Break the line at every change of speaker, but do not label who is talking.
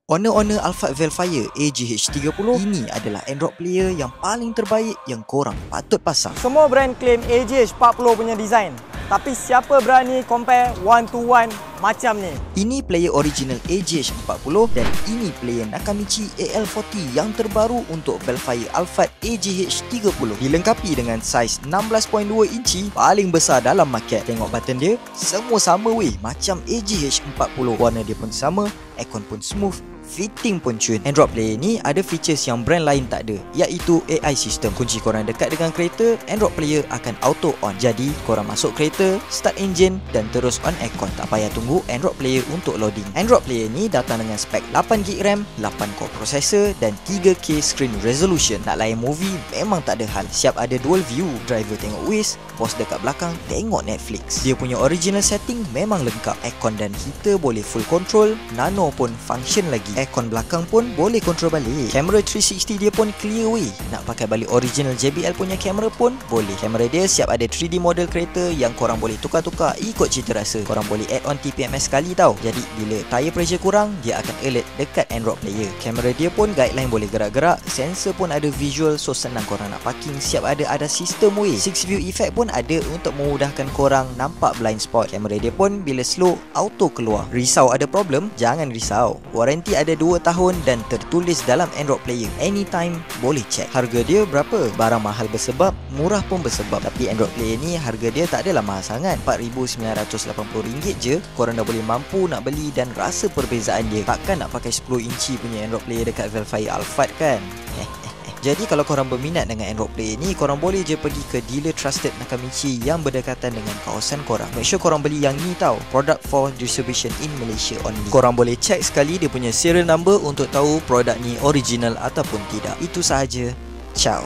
Owner Alphard Velfire AGH30 ini adalah Android player yang paling terbaik yang korang patut pasang.
Semua brand claim AGH40 punya design, tapi siapa berani compare one to one macam ni?
Ini player original AGH40 dan ini player Nakamichi AL40 yang terbaru untuk Velfire Alphard AGH30. Dilengkapi dengan saiz 16.2 inci paling besar dalam market. Tengok button dia, semua sama weh, macam AGH40. Warna dia pun sama, aircon pun smooth, fitting pun cun. Android player ni ada features yang brand lain tak ada, iaitu AI system. Kunci korang dekat dengan kereta, Android player akan auto on. Jadi korang masuk kereta, start engine dan terus on aircon. Tak payah tunggu Android player untuk loading. Android player ni datang dengan spek 8GB RAM, 8 core processor dan 3K screen resolution. Nak layan movie memang tak ada hal. Siap ada dual view, driver tengok Waze, pos dekat belakang tengok Netflix. Dia punya original setting memang lengkap. Aircon dan heater boleh full control, nano pun function lagi. Aircon belakang pun boleh kontrol balik. Kamera 360 dia pun clear way. Nak pakai balik original JBL punya kamera pun boleh. Kamera dia siap ada 3D model kereta yang korang boleh tukar-tukar ikut cita rasa. Korang boleh add on TPMS sekali tau. Jadi bila tire pressure kurang, dia akan alert dekat Android player. Kamera dia pun guideline boleh gerak-gerak. Sensor pun ada visual, so senang korang nak parking. Siap ada sistem way. 6 view effect pun ada untuk memudahkan korang nampak blind spot. Kamera dia pun bila slow auto keluar. Risau ada problem? Jangan risau. Waranti ada 2 tahun dan tertulis dalam Android player. Anytime boleh check. Harga dia berapa? Barang mahal bersebab, murah pun bersebab. Tapi Android player ni harga dia tak adalah mahal sangat. RM4,980 je korang dah boleh mampu nak beli dan rasa perbezaan dia. Takkan nak pakai 10 inci punya Android player dekat Velfire Alphard kan? Jadi kalau korang berminat dengan Android player ni, korang boleh je pergi ke dealer trusted Nakamichi yang berdekatan dengan kawasan korang. Make sure korang beli yang ni tau, product for distribution in Malaysia only. Korang boleh check sekali dia punya serial number untuk tahu produk ni original ataupun tidak. Itu sahaja. Ciao.